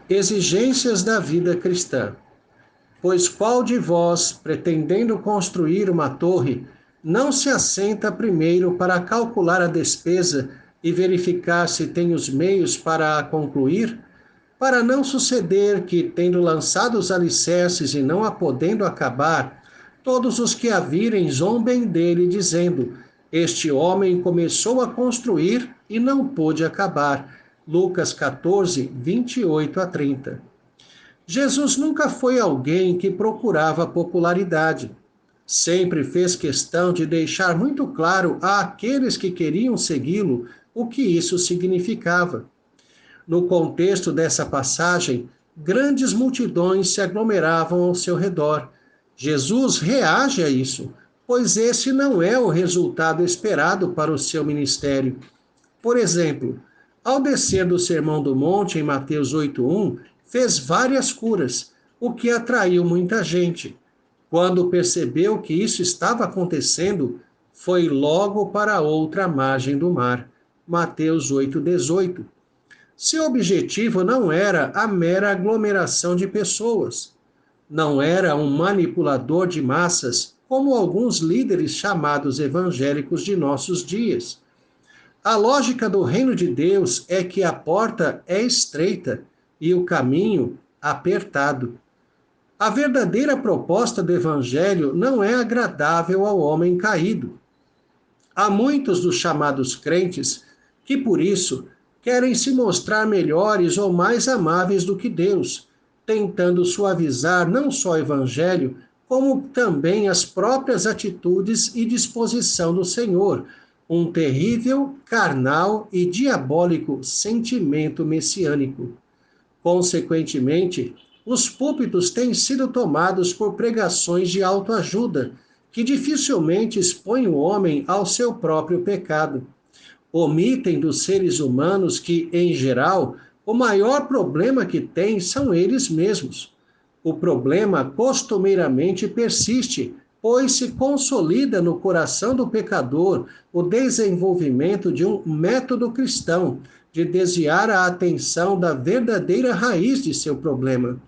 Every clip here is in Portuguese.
Exigências da vida cristã. Pois qual de vós, pretendendo construir uma torre, não se assenta primeiro para calcular a despesa e verificar se tem os meios para a concluir? Para não suceder que, tendo lançado os alicerces e não a podendo acabar, todos os que a virem zombem dele, dizendo: Este homem começou a construir e não pôde acabar. Lucas 14, 28 a 30. Jesus nunca foi alguém que procurava popularidade. Sempre fez questão de deixar muito claro àqueles que queriam segui-lo o que isso significava. No contexto dessa passagem, grandes multidões se aglomeravam ao seu redor. Jesus reage a isso, pois esse não é o resultado esperado para o seu ministério. Por exemplo, ao descer do Sermão do Monte em Mateus 8:1, fez várias curas, o que atraiu muita gente. Quando percebeu que isso estava acontecendo, foi logo para outra margem do mar. Mateus 8:18. Seu objetivo não era a mera aglomeração de pessoas. Não era um manipulador de massas, como alguns líderes chamados evangélicos de nossos dias. A lógica do reino de Deus é que a porta é estreita e o caminho apertado. A verdadeira proposta do evangelho não é agradável ao homem caído. Há muitos dos chamados crentes que, por isso, querem se mostrar melhores ou mais amáveis do que Deus, tentando suavizar não só o evangelho, como também as próprias atitudes e disposição do Senhor, um terrível, carnal e diabólico sentimento messiânico. Consequentemente, os púlpitos têm sido tomados por pregações de autoajuda, que dificilmente expõem o homem ao seu próprio pecado. Omitem dos seres humanos que, em geral, o maior problema que têm são eles mesmos. O problema costumeiramente persiste, pois se consolida no coração do pecador o desenvolvimento de um método cristão de desviar a atenção da verdadeira raiz de seu problema.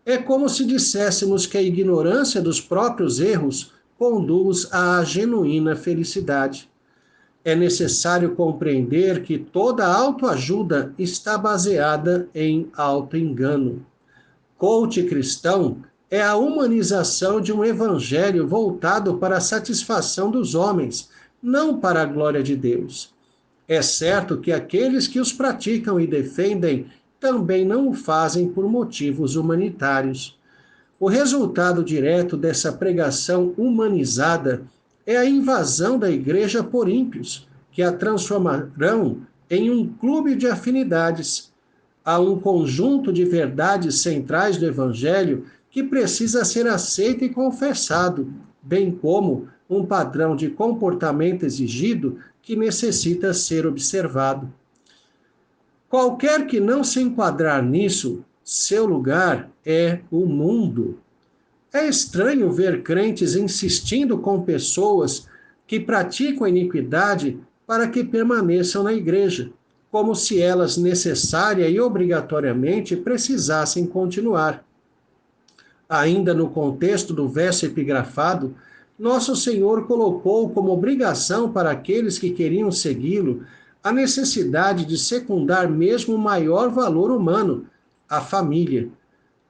É como se disséssemos que a ignorância dos próprios erros conduz à genuína felicidade. É necessário compreender que toda autoajuda está baseada em autoengano. Coach cristão é a humanização de um evangelho voltado para a satisfação dos homens, não para a glória de Deus. É certo que aqueles que os praticam e defendem também não o fazem por motivos humanitários. O resultado direto dessa pregação humanizada é a invasão da igreja por ímpios, que a transformarão em um clube de afinidades. Há um conjunto de verdades centrais do Evangelho que precisa ser aceito e confessado, bem como um padrão de comportamento exigido que necessita ser observado. Qualquer que não se enquadrar nisso, seu lugar é o mundo. É estranho ver crentes insistindo com pessoas que praticam a iniquidade para que permaneçam na igreja, como se elas necessária e obrigatoriamente precisassem continuar. Ainda no contexto do verso epigrafado, nosso Senhor colocou como obrigação para aqueles que queriam segui-lo a necessidade de secundar mesmo o maior valor humano, a família.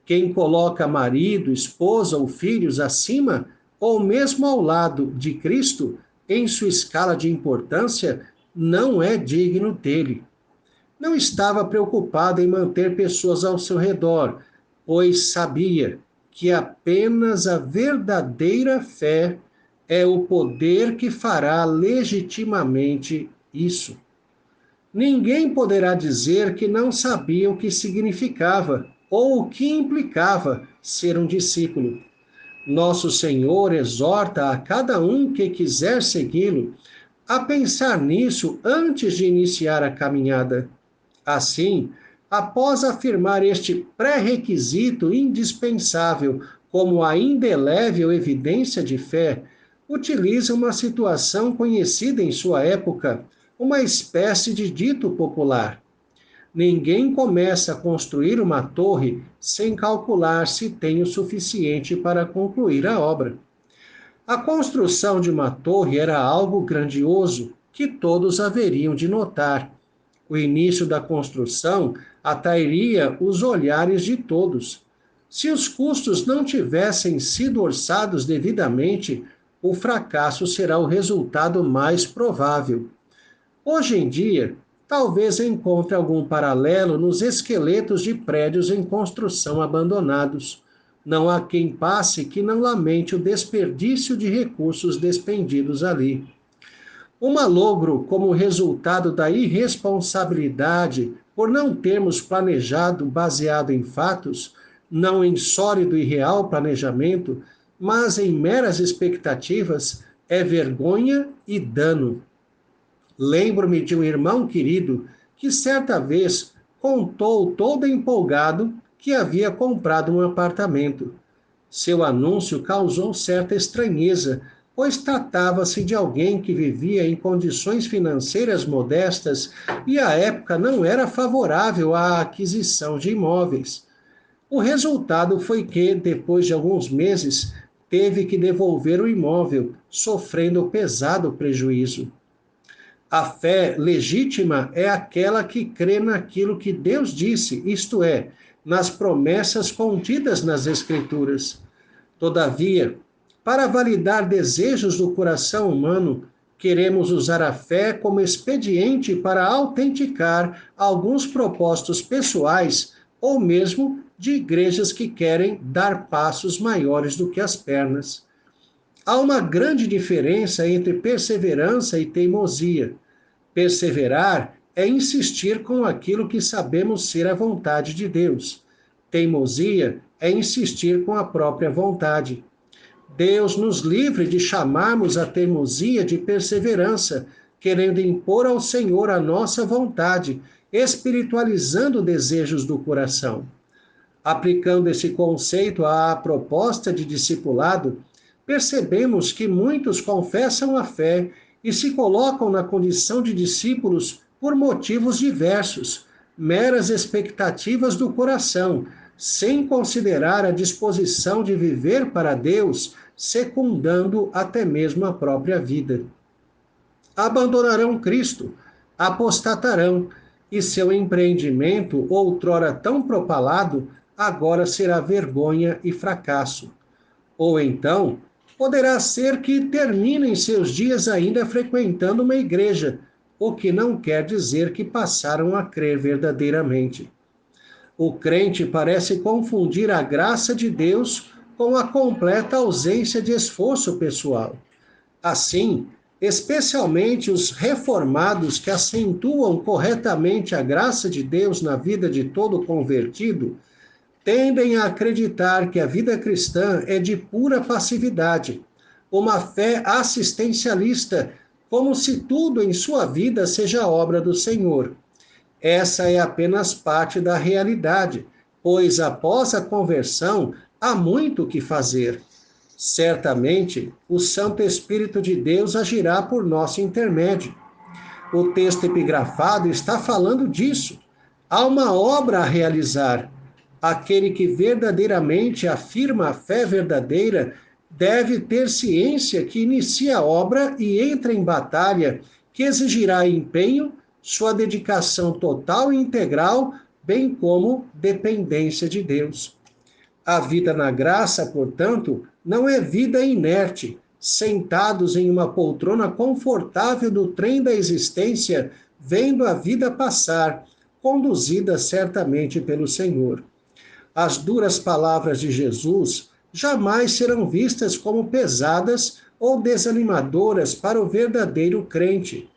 Quem coloca marido, esposa ou filhos acima, ou mesmo ao lado de Cristo, em sua escala de importância, não é digno dele. Não estava preocupado em manter pessoas ao seu redor, pois sabia que apenas a verdadeira fé é o poder que fará legitimamente isso. Ninguém poderá dizer que não sabia o que significava ou o que implicava ser um discípulo. Nosso Senhor exorta a cada um que quiser segui-lo a pensar nisso antes de iniciar a caminhada. Assim, após afirmar este pré-requisito indispensável como a indelével evidência de fé, utiliza uma situação conhecida em sua época, uma espécie de dito popular. Ninguém começa a construir uma torre sem calcular se tem o suficiente para concluir a obra. A construção de uma torre era algo grandioso que todos haveriam de notar. O início da construção atrairia os olhares de todos. Se os custos não tivessem sido orçados devidamente, o fracasso será o resultado mais provável. Hoje em dia, talvez encontre algum paralelo nos esqueletos de prédios em construção abandonados. Não há quem passe que não lamente o desperdício de recursos despendidos ali. O malogro, como resultado da irresponsabilidade por não termos planejado baseado em fatos, não em sólido e real planejamento, mas em meras expectativas, é vergonha e dano. Lembro-me de um irmão querido que certa vez contou todo empolgado que havia comprado um apartamento. Seu anúncio causou certa estranheza, pois tratava-se de alguém que vivia em condições financeiras modestas e a época não era favorável à aquisição de imóveis. O resultado foi que, depois de alguns meses, teve que devolver o imóvel, sofrendo pesado prejuízo. A fé legítima é aquela que crê naquilo que Deus disse, isto é, nas promessas contidas nas Escrituras. Todavia, para validar desejos do coração humano, queremos usar a fé como expediente para autenticar alguns propósitos pessoais ou mesmo de igrejas que querem dar passos maiores do que as pernas. Há uma grande diferença entre perseverança e teimosia. Perseverar é insistir com aquilo que sabemos ser a vontade de Deus. Teimosia é insistir com a própria vontade. Deus nos livre de chamarmos a teimosia de perseverança, querendo impor ao Senhor a nossa vontade, espiritualizando desejos do coração. Aplicando esse conceito à proposta de discipulado, percebemos que muitos confessam a fé e se colocam na condição de discípulos por motivos diversos, meras expectativas do coração, sem considerar a disposição de viver para Deus, secundando até mesmo a própria vida. Abandonarão Cristo, apostatarão, e seu empreendimento, outrora tão propalado, agora será vergonha e fracasso. Ou então, poderá ser que terminem seus dias ainda frequentando uma igreja, o que não quer dizer que passaram a crer verdadeiramente. O crente parece confundir a graça de Deus com a completa ausência de esforço pessoal. Assim, especialmente os reformados que acentuam corretamente a graça de Deus na vida de todo convertido, tendem a acreditar que a vida cristã é de pura passividade, uma fé assistencialista, como se tudo em sua vida seja obra do Senhor. Essa é apenas parte da realidade, pois após a conversão há muito o que fazer. Certamente, o Santo Espírito de Deus agirá por nosso intermédio. O texto epigrafado está falando disso. Há uma obra a realizar. Aquele que verdadeiramente afirma a fé verdadeira deve ter ciência que inicia a obra e entra em batalha, que exigirá empenho, sua dedicação total e integral, bem como dependência de Deus. A vida na graça, portanto, não é vida inerte, sentados em uma poltrona confortável do trem da existência, vendo a vida passar, conduzida certamente pelo Senhor. As duras palavras de Jesus jamais serão vistas como pesadas ou desanimadoras para o verdadeiro crente.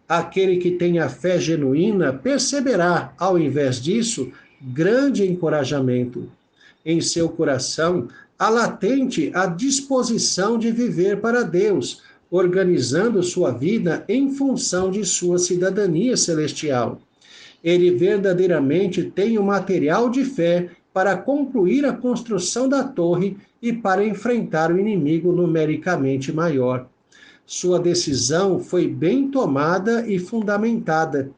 Aquele que tem a fé genuína perceberá, ao invés disso, grande encorajamento. Em seu coração, há latente a disposição de viver para Deus, organizando sua vida em função de sua cidadania celestial. Ele verdadeiramente tem o material de fé para concluir a construção da torre e para enfrentar o inimigo numericamente maior. Sua decisão foi bem tomada e fundamentada.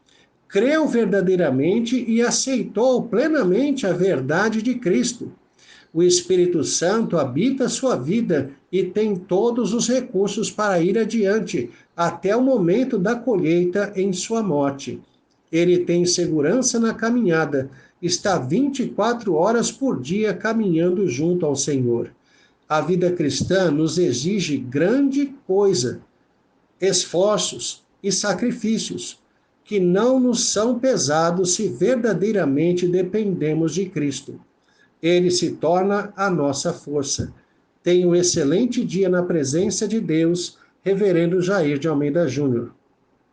creu verdadeiramente e aceitou plenamente a verdade de Cristo. O Espírito Santo habita sua vida e tem todos os recursos para ir adiante, até o momento da colheita em sua morte. Ele tem segurança na caminhada, está 24 horas por dia caminhando junto ao Senhor. A vida cristã nos exige grande coisa, esforços e sacrifícios, que não nos são pesados se verdadeiramente dependemos de Cristo. Ele se torna a nossa força. Tenha um excelente dia na presença de Deus, Reverendo Jair de Almeida Júnior.